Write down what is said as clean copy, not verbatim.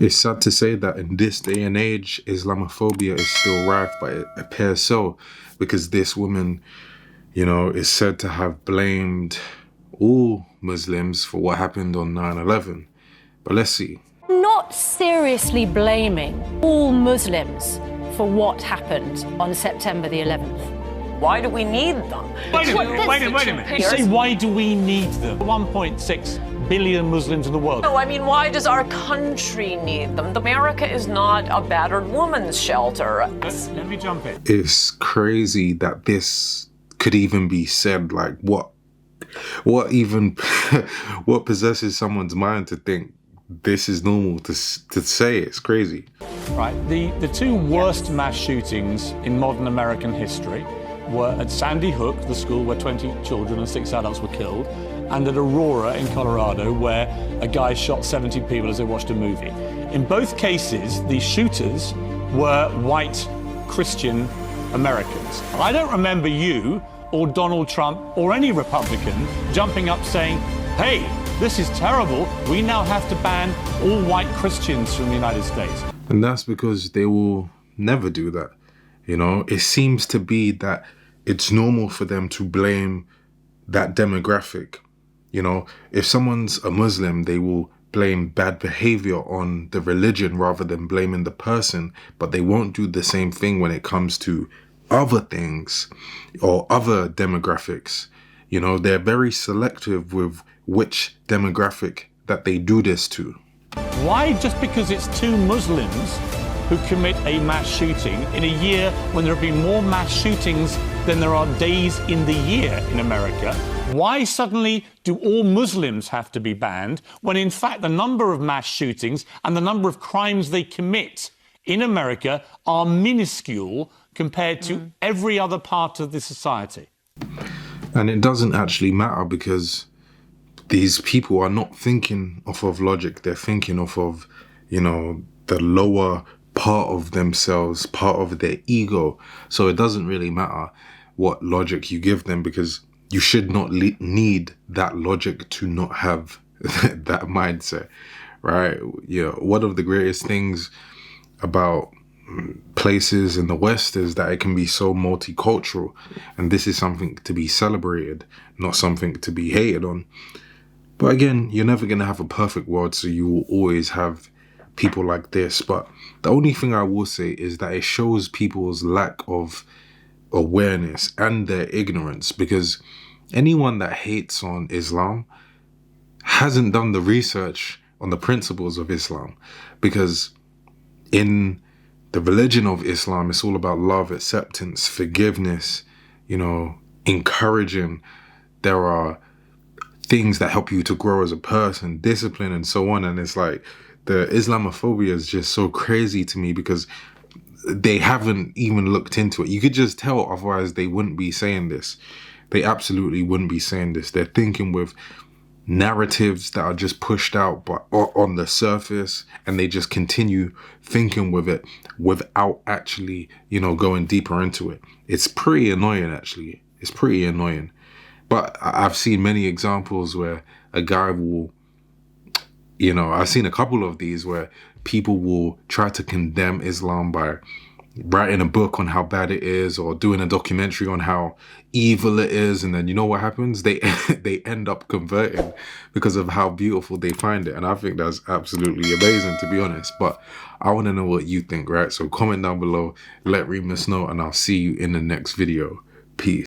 It's sad to say that in this day and age, Islamophobia is still rife, but it appears so because this woman, you know, is said to have blamed all Muslims for what happened on 9/11. But let's see. Not seriously blaming all Muslims for what happened on September the 11th. Why do we need them? Wait a minute. You say, why do we need them? 1.6 billion Muslims in the world. No, I mean, why does our country need them? America is not a battered woman's shelter. Let me jump in. It's crazy that this could even be said. Like, what even, what possesses someone's mind to think this is normal to say? It's crazy. Right, the two worst mass shootings in modern American history were at Sandy Hook, the school where 20 children and 6 adults were killed, and at Aurora in Colorado, where a guy shot 70 people as they watched a movie. In both cases, the shooters were white Christian Americans. I don't remember you or Donald Trump or any Republican jumping up saying, hey, this is terrible, we now have to ban all white Christians from the United States. And that's because they will never do that. You know, it seems to be that it's normal for them to blame that demographic. You know, if someone's a Muslim, they will blame bad behavior on the religion rather than blaming the person, but they won't do the same thing when it comes to other things or other demographics. You know, they're very selective with which demographic that they do this to. Why, just because it's two Muslims who commit a mass shooting in a year when there have been more mass shootings than there are days in the year in America, why suddenly do all Muslims have to be banned when in fact the number of mass shootings and the number of crimes they commit in America are minuscule compared to every other part of the society? And it doesn't actually matter because these people are not thinking off of logic. They're thinking off of, you know, the lower part of themselves, part of their ego. So it doesn't really matter what logic you give them because you should not need that logic to not have that mindset, right? You know, one of the greatest things about places in the West is that it can be so multicultural, and this is something to be celebrated, not something to be hated on. But again, you're never going to have a perfect world, so you will always have people like this. But the only thing I will say is that it shows people's lack of awareness and their ignorance, because anyone that hates on Islam hasn't done the research on the principles of Islam, because in the religion of Islam, it's all about love, acceptance, forgiveness, you know, encouraging. There are things that help you to grow as a person, discipline and so on. And it's like the Islamophobia is just so crazy to me because they haven't even looked into it. You could just tell, otherwise they wouldn't be saying this. They absolutely wouldn't be saying this. They're thinking with narratives that are just pushed out but on the surface, and they just continue thinking with it without actually, you know, going deeper into it. It's pretty annoying, actually. It's pretty annoying. But I've seen many examples where a guy will, you know, I've seen a couple of these where people will try to condemn Islam by writing a book on how bad it is or doing a documentary on how evil it is. And then you know what happens? They end up converting because of how beautiful they find it. And I think that's absolutely amazing, to be honest. But I want to know what you think, right? So comment down below, let Reemus know, and I'll see you in the next video.